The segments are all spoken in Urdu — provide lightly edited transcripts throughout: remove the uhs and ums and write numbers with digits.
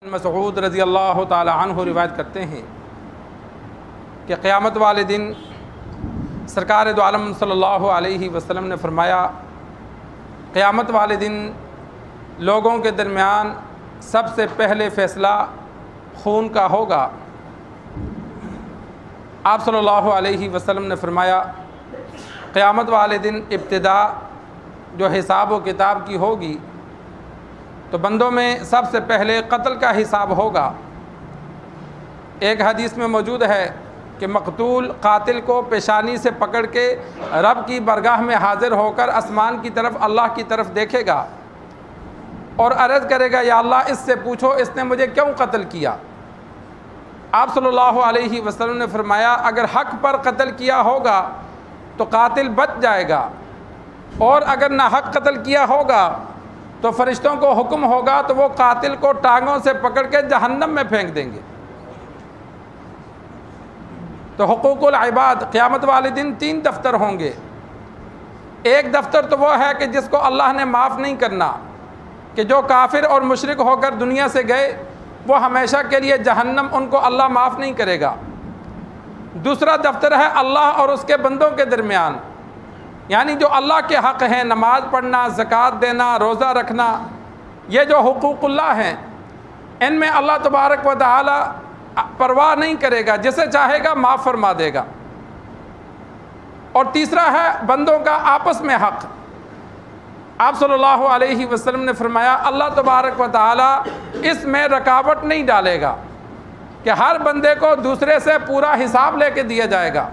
مسعود رضی اللہ تعالی عنہ روایت کرتے ہیں کہ قیامت والے دن سرکار دو عالم صلی اللہ علیہ وسلم نے فرمایا، قیامت والے دن لوگوں کے درمیان سب سے پہلے فیصلہ خون کا ہوگا۔ آپ صلی اللہ علیہ وسلم نے فرمایا، قیامت والے دن ابتدا جو حساب و کتاب کی ہوگی تو بندوں میں سب سے پہلے قتل کا حساب ہوگا۔ ایک حدیث میں موجود ہے کہ مقتول قاتل کو پیشانی سے پکڑ کے رب کی بارگاہ میں حاضر ہو کر آسمان کی طرف، اللہ کی طرف دیکھے گا اور عرض کرے گا، یا اللہ اس سے پوچھو اس نے مجھے کیوں قتل کیا۔ آپ صلی اللہ علیہ وسلم نے فرمایا، اگر حق پر قتل کیا ہوگا تو قاتل بچ جائے گا، اور اگر ناحق قتل کیا ہوگا تو فرشتوں کو حکم ہوگا تو وہ قاتل کو ٹانگوں سے پکڑ کے جہنم میں پھینک دیں گے۔ تو حقوق العباد قیامت والے دن 3 دفتر ہوں گے۔ ایک دفتر تو وہ ہے کہ جس کو اللہ نے معاف نہیں کرنا، کہ جو کافر اور مشرک ہو کر دنیا سے گئے وہ ہمیشہ کے لیے جہنم، ان کو اللہ معاف نہیں کرے گا۔ دوسرا دفتر ہے اللہ اور اس کے بندوں کے درمیان، یعنی جو اللہ کے حق ہیں، نماز پڑھنا، زکوٰۃ دینا، روزہ رکھنا، یہ جو حقوق اللہ ہیں، ان میں اللہ تبارک و تعالی پرواہ نہیں کرے گا، جسے چاہے گا معاف فرما دے گا۔ اور تیسرا ہے بندوں کا آپس میں حق۔ آپ صلی اللہ علیہ وسلم نے فرمایا، اللہ تبارک و تعالی اس میں رکاوٹ نہیں ڈالے گا کہ ہر بندے کو دوسرے سے پورا حساب لے کے دیا جائے گا،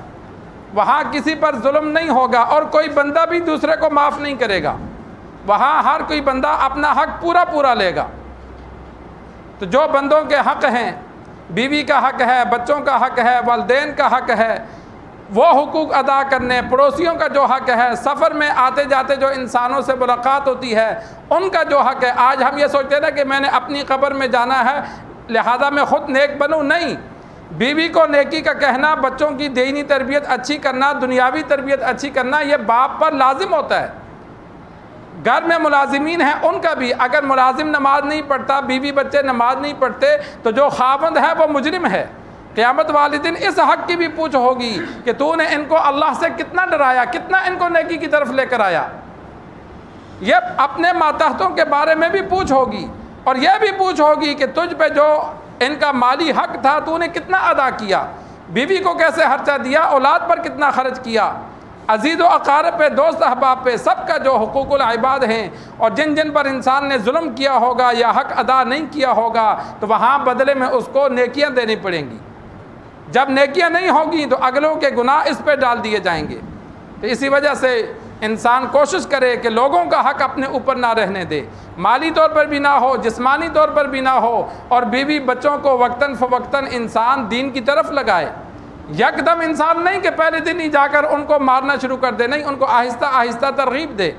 وہاں کسی پر ظلم نہیں ہوگا اور کوئی بندہ بھی دوسرے کو معاف نہیں کرے گا، وہاں ہر کوئی بندہ اپنا حق پورا لے گا۔ تو جو بندوں کے حق ہیں، بیوی کا حق ہے، بچوں کا حق ہے، والدین کا حق ہے، وہ حقوق ادا کرنے، پڑوسیوں کا جو حق ہے، سفر میں آتے جاتے جو انسانوں سے ملاقات ہوتی ہے ان کا جو حق ہے۔ آج ہم یہ سوچتے ہیں کہ میں نے اپنی قبر میں جانا ہے لہذا میں خود نیک بنوں، نہیں۔ بیوی کو نیکی کا کہنا، بچوں کی دینی تربیت اچھی کرنا، دنیاوی تربیت اچھی کرنا، یہ باپ پر لازم ہوتا ہے۔ گھر میں ملازمین ہیں ان کا بھی، اگر ملازم نماز نہیں پڑھتا، بیوی بچے نماز نہیں پڑھتے تو جو خاوند ہے وہ مجرم ہے۔ قیامت والے دن اس حق کی بھی پوچھ ہوگی کہ تو نے ان کو اللہ سے کتنا ڈرایا، کتنا ان کو نیکی کی طرف لے کر آیا۔ یہ اپنے ماتحتوں کے بارے میں بھی پوچھ ہوگی، اور یہ بھی پوچھ ہوگی کہ تجھ پہ جو ان کا مالی حق تھا تو نے کتنا ادا کیا، بیوی کو کیسے خرچہ دیا، اولاد پر کتنا خرچ کیا، عزیز و اقارب پہ، دوست احباب پہ، سب کا جو حقوق العباد ہیں، اور جن جن پر انسان نے ظلم کیا ہوگا یا حق ادا نہیں کیا ہوگا تو وہاں بدلے میں اس کو نیکیاں دینی پڑیں گی۔ جب نیکیاں نہیں ہوگی تو اگلوں کے گناہ اس پہ ڈال دیے جائیں گے۔ تو اسی وجہ سے انسان کوشش کرے کہ لوگوں کا حق اپنے اوپر نہ رہنے دے، مالی طور پر بھی نہ ہو، جسمانی طور پر بھی نہ ہو، اور بیوی بچوں کو وقتاً فوقتاً انسان دین کی طرف لگائے۔ یکدم انسان نہیں کہ پہلے دن ہی جا کر ان کو مارنا شروع کر دے، نہیں، ان کو آہستہ آہستہ ترغیب دے۔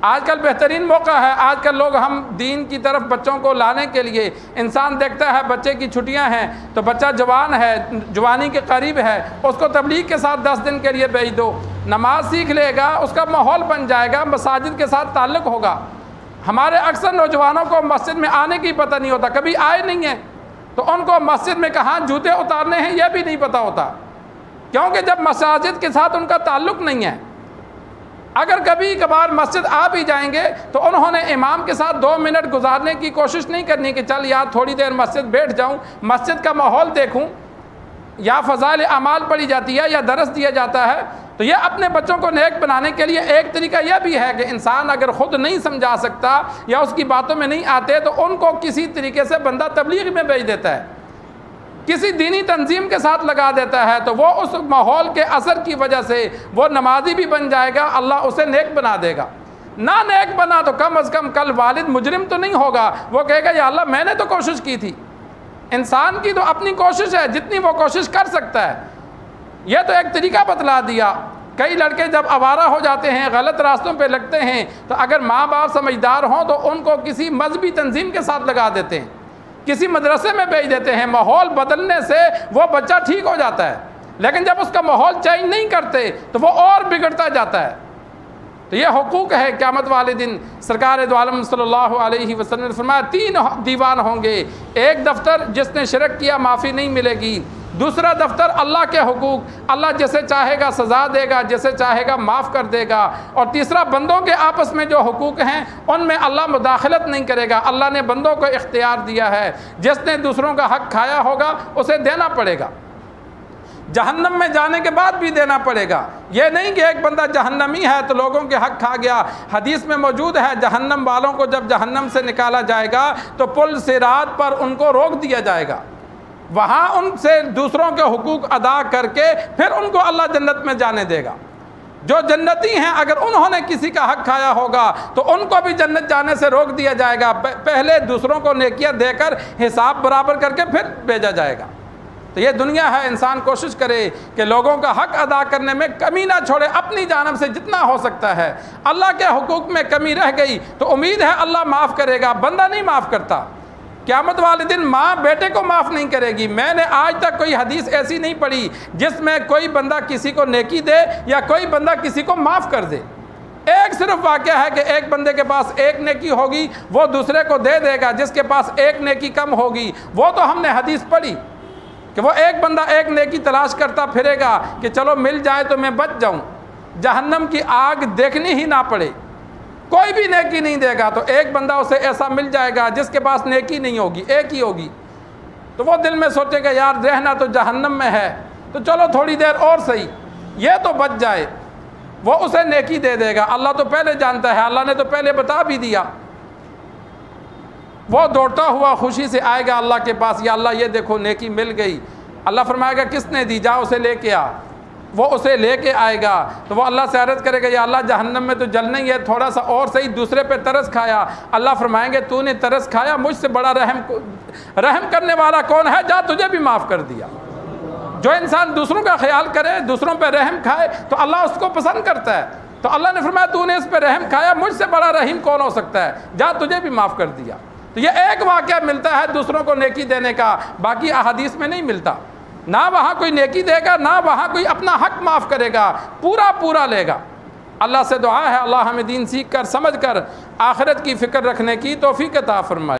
آج کل بہترین موقع ہے، آج کل لوگ ہم دین کی طرف بچوں کو لانے کے لیے، انسان دیکھتا ہے بچے کی چھٹیاں ہیں تو بچہ جوان ہے، جوانی کے قریب ہے، اس کو تبلیغ کے ساتھ 10 دن کے لیے بھیج دو، نماز سیکھ لے گا، اس کا ماحول بن جائے گا، مساجد کے ساتھ تعلق ہوگا۔ ہمارے اکثر نوجوانوں کو مسجد میں آنے کی پتہ نہیں ہوتا، کبھی آئے نہیں ہیں تو ان کو مسجد میں کہاں جوتے اتارنے ہیں یہ بھی نہیں پتہ ہوتا، کیونکہ جب مساجد کے ساتھ ان کا تعلق نہیں ہے۔ اگر کبھی کبھار مسجد آ بھی جائیں گے تو انہوں نے امام کے ساتھ 2 منٹ گزارنے کی کوشش نہیں کرنی کہ چل یار تھوڑی دیر مسجد بیٹھ جاؤں، مسجد کا ماحول دیکھوں، یا فضائل اعمال پڑھی جاتی ہے یا درس دیا جاتا ہے۔ تو یہ اپنے بچوں کو نیک بنانے کے لیے ایک طریقہ یہ بھی ہے کہ انسان اگر خود نہیں سمجھا سکتا یا اس کی باتوں میں نہیں آتے تو ان کو کسی طریقے سے بندہ تبلیغ میں بھیج دیتا ہے، کسی دینی تنظیم کے ساتھ لگا دیتا ہے، تو وہ اس ماحول کے اثر کی وجہ سے وہ نمازی بھی بن جائے گا، اللہ اسے نیک بنا دے گا۔ نہ نیک بنا تو کم از کم کل والد مجرم تو نہیں ہوگا، وہ کہے گا یا اللہ میں نے تو کوشش کی تھی۔ انسان کی تو اپنی کوشش ہے جتنی وہ کوشش کر سکتا ہے۔ یہ تو ایک طریقہ بتلا دیا۔ کئی لڑکے جب آوارہ ہو جاتے ہیں، غلط راستوں پہ لگتے ہیں، تو اگر ماں باپ سمجھدار ہوں تو ان کو کسی مذہبی تنظیم کے ساتھ لگا دیتے ہیں، کسی مدرسے میں بھیج دیتے ہیں، ماحول بدلنے سے وہ بچہ ٹھیک ہو جاتا ہے۔ لیکن جب اس کا ماحول چینج نہیں کرتے تو وہ اور بگڑتا جاتا ہے۔ تو تو یہ حقوق ہے قیامت والے دن۔ سرکار دو عالم صلی اللہ علیہ وسلم نے فرمایا 3 دیوان ہوں گے، ایک دفتر جس نے شرک کیا معافی نہیں ملے گی، دوسرا دفتر اللہ کے حقوق، اللہ جسے چاہے گا سزا دے گا، جسے چاہے گا معاف کر دے گا، اور تیسرا بندوں کے آپس میں جو حقوق ہیں ان میں اللہ مداخلت نہیں کرے گا، اللہ نے بندوں کو اختیار دیا ہے، جس نے دوسروں کا حق کھایا ہوگا اسے دینا پڑے گا، جہنم میں جانے کے بعد بھی دینا پڑے گا۔ یہ نہیں کہ ایک بندہ جہنمی ہے تو لوگوں کے حق کھا گیا۔ حدیث میں موجود ہے جہنم والوں کو جب جہنم سے نکالا جائے گا تو پل صراط پر ان کو روک دیا جائے گا، وہاں ان سے دوسروں کے حقوق ادا کر کے پھر ان کو اللہ جنت میں جانے دے گا۔ جو جنتی ہیں اگر انہوں نے کسی کا حق کھایا ہوگا تو ان کو بھی جنت جانے سے روک دیا جائے گا، پہلے دوسروں کو نیکیاں دے کر حساب برابر کر کے پھر بھیجا جائے گا۔ تو یہ دنیا ہے، انسان کوشش کرے کہ لوگوں کا حق ادا کرنے میں کمی نہ چھوڑے، اپنی جانب سے جتنا ہو سکتا ہے۔ اللہ کے حقوق میں کمی رہ گئی تو امید ہے اللہ معاف کرے گا، بندہ نہیں معاف کرتا۔ قیامت والے دن ماں بیٹے کو معاف نہیں کرے گی۔ میں نے آج تک کوئی حدیث ایسی نہیں پڑھی جس میں کوئی بندہ کسی کو نیکی دے یا کوئی بندہ کسی کو معاف کر دے۔ ایک صرف واقعہ ہے کہ ایک بندے کے پاس ایک نیکی ہوگی وہ دوسرے کو دے دے گا، جس کے پاس ایک نیکی کم ہوگی وہ تو ہم نے حدیث پڑھی کہ وہ ایک بندہ ایک نیکی تلاش کرتا پھرے گا کہ چلو مل جائے تو میں بچ جاؤں، جہنم کی آگ دیکھنی ہی نہ پڑے، کوئی بھی نیکی نہیں دے گا، تو ایک بندہ اسے ایسا مل جائے گا جس کے پاس نیکی نہیں ہوگی، ایک ہی ہوگی، تو وہ دل میں سوچے گا یار رہنا تو جہنم میں ہے تو چلو تھوڑی دیر اور صحیح یہ تو بچ جائے، وہ اسے نیکی دے دے گا۔ اللہ تو پہلے جانتا ہے، اللہ نے تو پہلے بتا بھی دیا۔ وہ دوڑتا ہوا خوشی سے آئے گا اللہ کے پاس، یا اللہ یہ دیکھو نیکی مل گئی۔ اللہ فرمائے گا کس نے دی، جا اسے لے کے آ۔ وہ اسے لے کے آئے گا تو وہ اللہ سے عرض کرے گا یا اللہ جہنم میں تو جلنا ہی ہے، تھوڑا سا اور صحیح دوسرے پہ ترس کھایا۔ اللہ فرمائیں گے تو نے ترس کھایا، مجھ سے بڑا رحم کرنے والا کون ہے، جا تجھے بھی معاف کر دیا۔ جو انسان دوسروں کا خیال کرے، دوسروں پہ رحم کھائے تو اللہ اس کو پسند کرتا ہے۔ تو اللہ نے فرمایا تو نے اس پہ رحم کھایا، مجھ سے بڑا رحیم کون ہو سکتا ہے، جا تجھے بھی معاف کر دیا۔ تو یہ ایک واقعہ ملتا ہے دوسروں کو نیکی دینے کا، باقی احادیث میں نہیں ملتا۔ نہ وہاں کوئی نیکی دے گا، نہ وہاں کوئی اپنا حق معاف کرے گا، پورا لے گا۔ اللہ سے دعا ہے اللہ ہمیں دین سیکھ کر سمجھ کر آخرت کی فکر رکھنے کی توفیق عطا فرمائے۔